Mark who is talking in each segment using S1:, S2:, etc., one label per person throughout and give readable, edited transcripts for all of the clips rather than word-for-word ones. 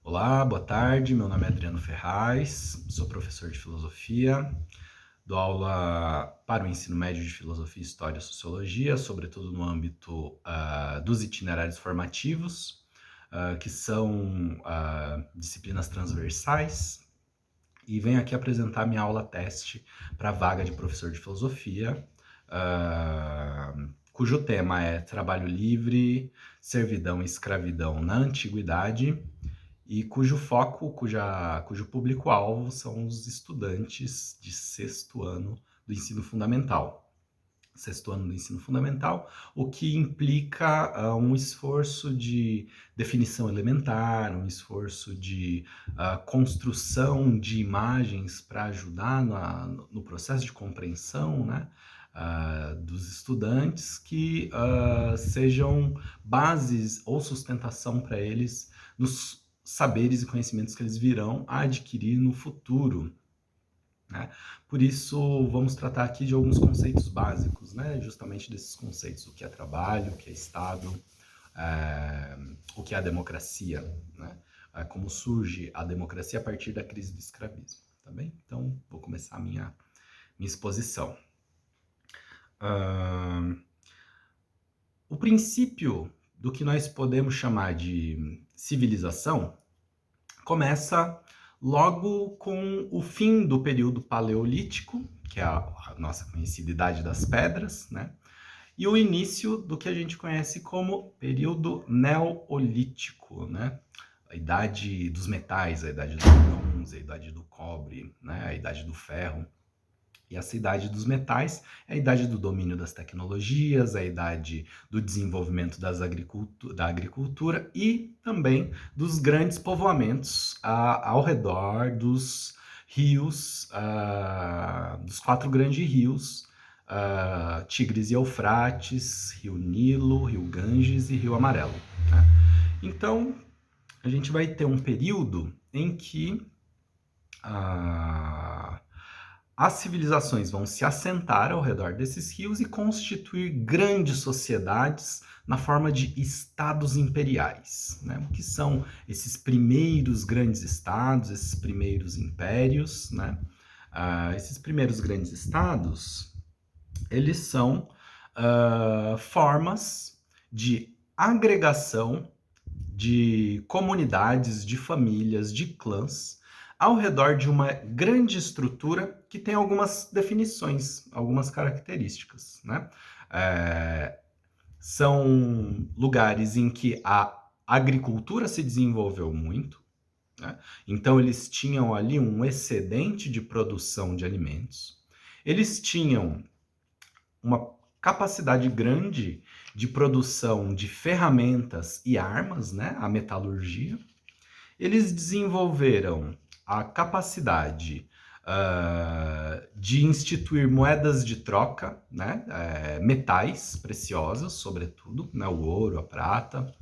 S1: Olá, boa tarde. Meu nome é Adriano Ferraz, sou professor de filosofia, dou aula para o ensino médio de filosofia, história e sociologia, sobretudo no âmbito dos itinerários formativos, que são disciplinas transversais, e venho aqui apresentar minha aula teste para a vaga de professor de filosofia, cujo tema é trabalho livre, servidão e escravidão na antiguidade, e cujo público-alvo são os estudantes de sexto ano do ensino fundamental. Sexto ano do ensino fundamental, o que implica um esforço de definição elementar, um esforço de construção de imagens para ajudar no processo de compreensão, né, dos estudantes, que sejam bases ou sustentação para eles nos saberes e conhecimentos que eles virão a adquirir no futuro, né? Por isso, vamos tratar aqui de alguns conceitos básicos, né? Justamente desses conceitos: o que é trabalho, o que é Estado, o que é a democracia, né? Como surge a democracia a partir da crise do escravismo, tá bem? Então, vou começar a minha exposição. O princípio do que nós podemos chamar de civilização começa logo com o fim do período paleolítico, que é a nossa conhecida Idade das Pedras, né? E o início do que a gente conhece como período neolítico, né? A idade dos metais, a idade dos bronze, a idade do cobre, né? A idade do ferro. E essa idade dos metais é a idade do domínio das tecnologias, a idade do desenvolvimento da agricultura e também dos grandes povoamentos ao redor dos rios, dos 4 grandes rios, Tigres e Eufrates, Rio Nilo, Rio Ganges e Rio Amarelo, né? Então, a gente vai ter um período em que as civilizações vão se assentar ao redor desses rios e constituir grandes sociedades na forma de estados imperiais, né? O que são esses primeiros grandes estados, esses primeiros impérios, né? Esses primeiros grandes estados, eles são formas de agregação de comunidades, de famílias, de clãs, ao redor de uma grande estrutura que tem algumas definições, algumas características, né? São lugares em que a agricultura se desenvolveu muito, né? Então eles tinham ali um excedente de produção de alimentos, eles tinham uma capacidade grande de produção de ferramentas e armas, né? A metalurgia. Eles desenvolveram a capacidade de instituir moedas de troca, né? Metais preciosos, sobretudo, né? O ouro, a prata.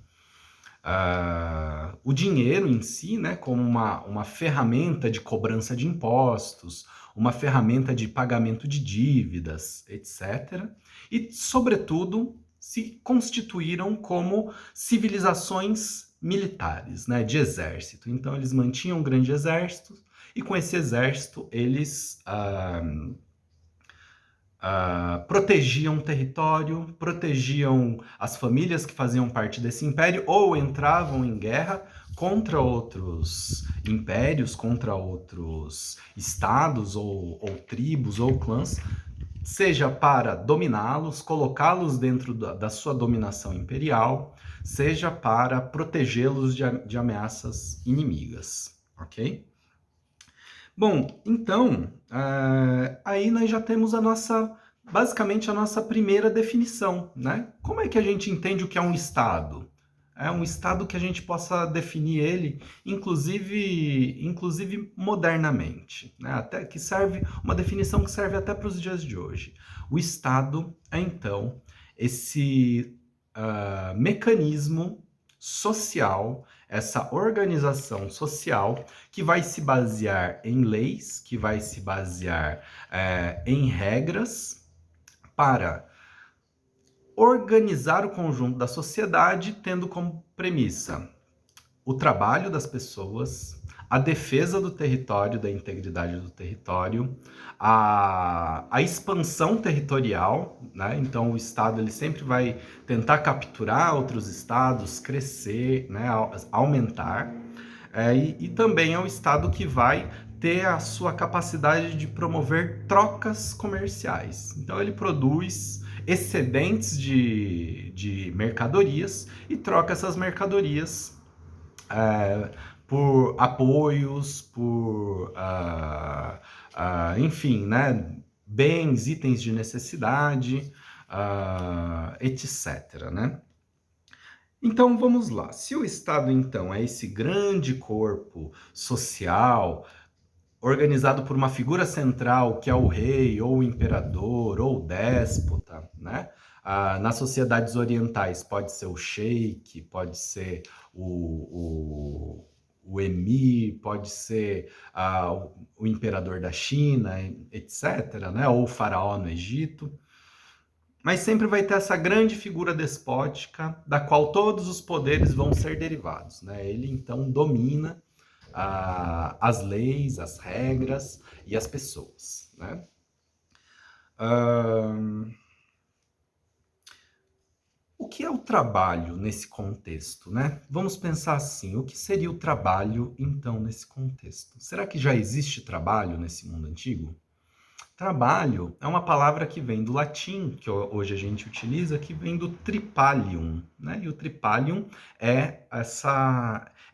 S1: O dinheiro em si, né? Como uma ferramenta de cobrança de impostos, uma ferramenta de pagamento de dívidas, etc. E, sobretudo, se constituíram como civilizações militares, né, de exército. Então, eles mantinham um grande exército, e com esse exército, eles protegiam o território, protegiam as famílias que faziam parte desse império, ou entravam em guerra contra outros impérios, contra outros estados, ou tribos, ou clãs, seja para dominá-los, colocá-los dentro da sua dominação imperial, seja para protegê-los de ameaças inimigas, ok? Bom, então, aí nós já temos basicamente a nossa primeira definição, né? Como é que a gente entende o que é um Estado? É um Estado que a gente possa definir ele, inclusive modernamente, né? Até que serve, uma definição que serve até para os dias de hoje. O Estado é, então, esse mecanismo social, essa organização social que vai se basear em leis, que vai se basear em regras para organizar o conjunto da sociedade, tendo como premissa o trabalho das pessoas, a defesa do território, da integridade do território, a expansão territorial, né? Então o Estado ele sempre vai tentar capturar outros estados, crescer, né? Aumentar. E também é o Estado que vai ter a sua capacidade de promover trocas comerciais. Então ele produz excedentes de mercadorias e troca essas mercadorias por apoios, por, enfim, né, bens, itens de necessidade, etc., né? Então vamos lá. Se o Estado, então, é esse grande corpo social organizado por uma figura central, que é o rei, ou o imperador, ou o déspota, né? Nas sociedades orientais pode ser o sheik, pode ser o emir, pode ser o imperador da China, etc., né? Ou o faraó no Egito. Mas sempre vai ter essa grande figura despótica, da qual todos os poderes vão ser derivados, né? Ele, então, domina as leis, as regras e as pessoas, né? O que é o trabalho nesse contexto, né? Vamos pensar assim, o que seria o trabalho, então, nesse contexto? Será que já existe trabalho nesse mundo antigo? Trabalho é uma palavra que vem do latim, que hoje a gente utiliza, que vem do tripalium, né? E o tripalium é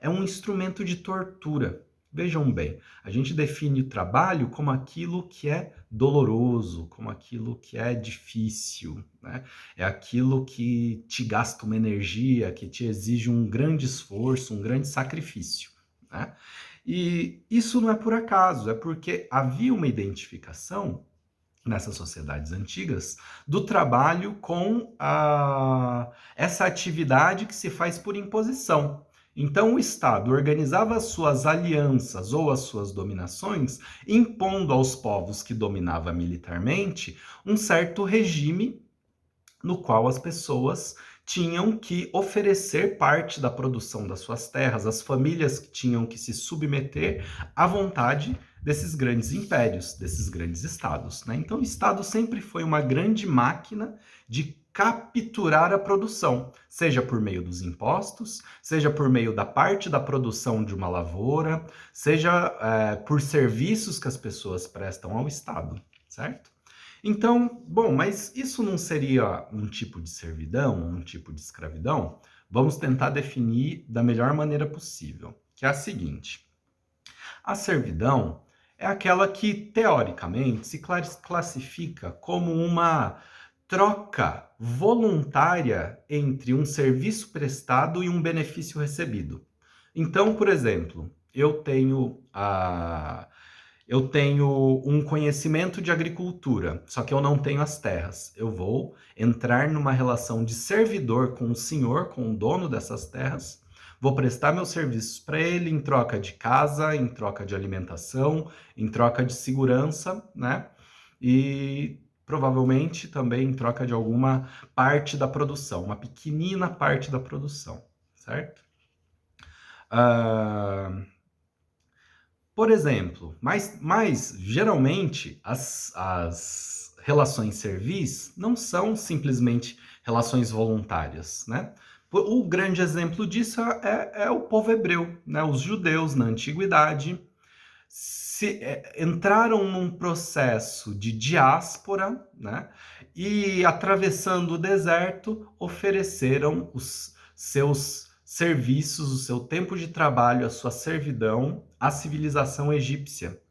S1: um instrumento de tortura. Vejam bem, a gente define o trabalho como aquilo que é doloroso, como aquilo que é difícil, né? É aquilo que te gasta uma energia, que te exige um grande esforço, um grande sacrifício, né? E isso não é por acaso, é porque havia uma identificação nessas sociedades antigas do trabalho com essa atividade que se faz por imposição. Então, o Estado organizava as suas alianças ou as suas dominações, impondo aos povos que dominava militarmente um certo regime no qual as pessoas tinham que oferecer parte da produção das suas terras, as famílias que tinham que se submeter à vontade desses grandes impérios, desses grandes estados, né? Então, o Estado sempre foi uma grande máquina de capturar a produção, seja por meio dos impostos, seja por meio da parte da produção de uma lavoura, seja por serviços que as pessoas prestam ao Estado, certo? Então, bom, mas isso não seria um tipo de servidão, um tipo de escravidão? Vamos tentar definir da melhor maneira possível, que é a seguinte: a servidão é aquela que, teoricamente, se classifica como uma troca voluntária entre um serviço prestado e um benefício recebido. Então, por exemplo, eu tenho um conhecimento de agricultura, só que eu não tenho as terras. Eu vou entrar numa relação de servidor com o senhor, com o dono dessas terras, vou prestar meus serviços para ele em troca de casa, em troca de alimentação, em troca de segurança, né? E provavelmente também em troca de alguma parte da produção, uma pequenina parte da produção, certo? Por exemplo, mas geralmente as relações servis não são simplesmente relações voluntárias, né? O grande exemplo disso é o povo hebreu, né? Os judeus na antiguidade entraram num processo de diáspora, né? E atravessando o deserto, ofereceram os seus serviços, o seu tempo de trabalho, a sua servidão à civilização egípcia.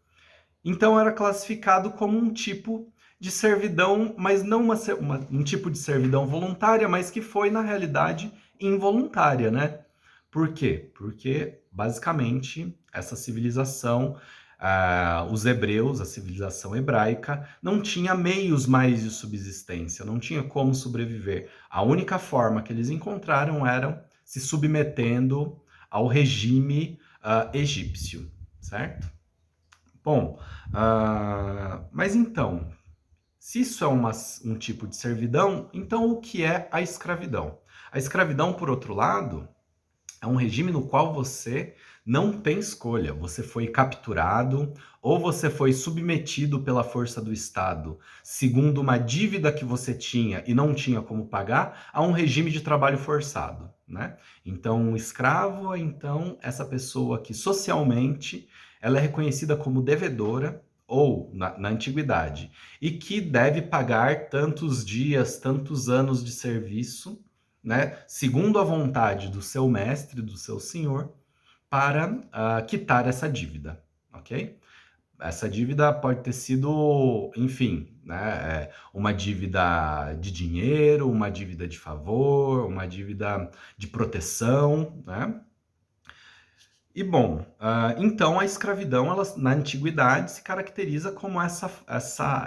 S1: Então era classificado como um tipo de servidão, mas não um tipo de servidão voluntária, mas que foi, na realidade, involuntária, né? Por quê? Porque, basicamente, essa civilização, os hebreus, a civilização hebraica, não tinha meios mais de subsistência, não tinha como sobreviver. A única forma que eles encontraram era se submetendo ao regime egípcio, certo? Bom, mas então, se isso é um tipo de servidão, então o que é a escravidão? A escravidão, por outro lado, É um regime no qual você não tem escolha. Você foi capturado ou você foi submetido pela força do Estado, segundo uma dívida que você tinha e não tinha como pagar, a um regime de trabalho forçado, né? Então, um escravo é então essa pessoa que socialmente ela é reconhecida como devedora ou na antiguidade e que deve pagar tantos dias, tantos anos de serviço, né, segundo a vontade do seu mestre, do seu senhor, para quitar essa dívida, ok? Essa dívida pode ter sido, enfim, né, uma dívida de dinheiro, uma dívida de favor, uma dívida de proteção, né? E bom, então a escravidão, ela, na antiguidade, se caracteriza como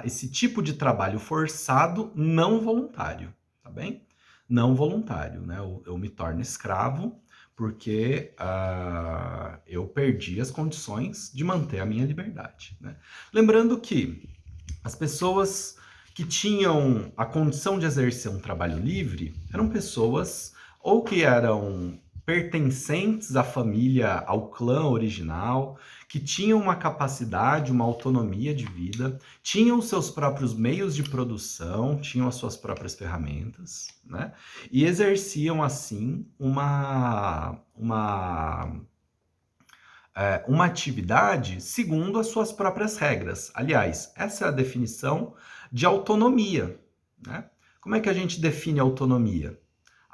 S1: esse tipo de trabalho forçado não voluntário, tá bem? Não voluntário, né? Eu me torno escravo porque eu perdi as condições de manter a minha liberdade, né? Lembrando que as pessoas que tinham a condição de exercer um trabalho livre eram pessoas ou que eram pertencentes à família, ao clã original, que tinham uma capacidade, uma autonomia de vida, tinham os seus próprios meios de produção, tinham as suas próprias ferramentas, né? E exerciam, assim, uma atividade segundo as suas próprias regras. Aliás, essa é a definição de autonomia, né? Como é que a gente define autonomia?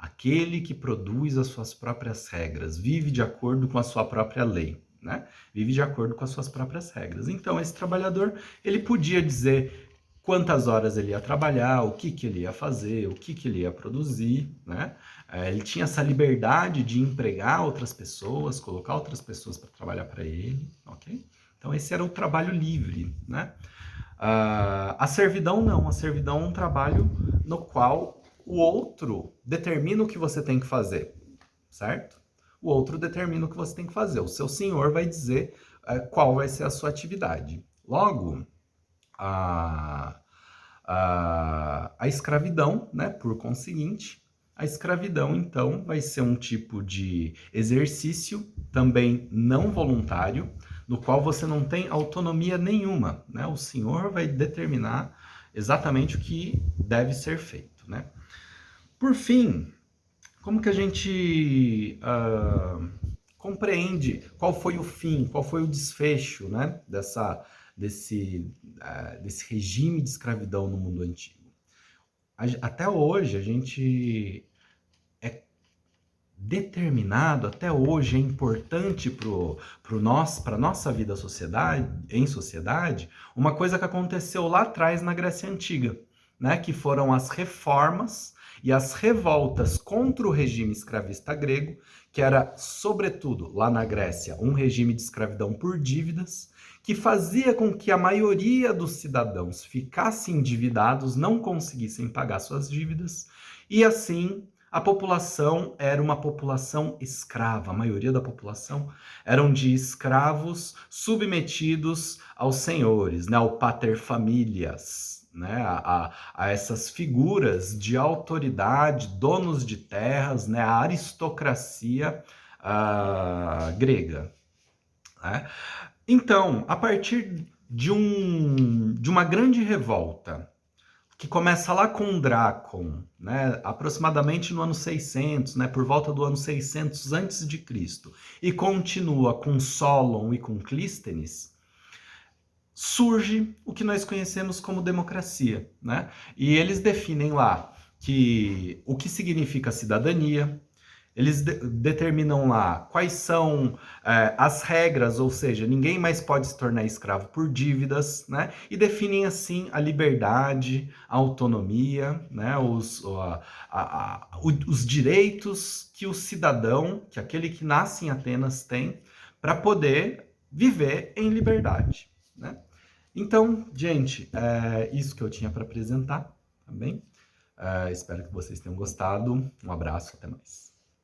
S1: Aquele que produz as suas próprias regras, vive de acordo com a sua própria lei, né? Vive de acordo com as suas próprias regras. Então, esse trabalhador, ele podia dizer quantas horas ele ia trabalhar, o que ele ia fazer, o que ele ia produzir, né? Ele tinha essa liberdade de empregar outras pessoas, colocar outras pessoas para trabalhar para ele, ok? Então, esse era o trabalho livre, né? A servidão não, a servidão é um trabalho no qual o outro determina o que você tem que fazer, certo? O outro determina o que você tem que fazer. O seu senhor vai dizer qual vai ser a sua atividade. Logo, a escravidão, né, por conseguinte, a escravidão, então, vai ser um tipo de exercício também não voluntário, no qual você não tem autonomia nenhuma, né? O senhor vai determinar exatamente o que deve ser feito, né? Por fim, como que a gente compreende qual foi o fim, qual foi o desfecho, né, desse regime de escravidão no mundo antigo? Até hoje, a gente é determinado, até hoje é importante para a nossa vida em sociedade, uma coisa que aconteceu lá atrás na Grécia Antiga, né, que foram as reformas e as revoltas contra o regime escravista grego, que era, sobretudo, lá na Grécia, um regime de escravidão por dívidas, que fazia com que a maioria dos cidadãos ficassem endividados, não conseguissem pagar suas dívidas, e assim a população era uma população escrava, a maioria da população eram de escravos submetidos aos senhores, né, ao pater familias, né, a essas figuras de autoridade, donos de terras, né, a aristocracia grega, né? Então, a partir de uma grande revolta, que começa lá com Drácon, né, aproximadamente no ano 600, né, por volta do ano 600 antes de Cristo, e continua com Solon e com Clístenes, surge o que nós conhecemos como democracia, né? E eles definem lá o que significa cidadania. Eles determinam lá quais são as regras, ou seja, ninguém mais pode se tornar escravo por dívidas, né? E definem assim a liberdade, a autonomia, né? Os direitos que o cidadão, que aquele que nasce em Atenas tem, para poder viver em liberdade, né? Então, gente, é isso que eu tinha para apresentar, tá bem? Espero que vocês tenham gostado. Um abraço, até mais.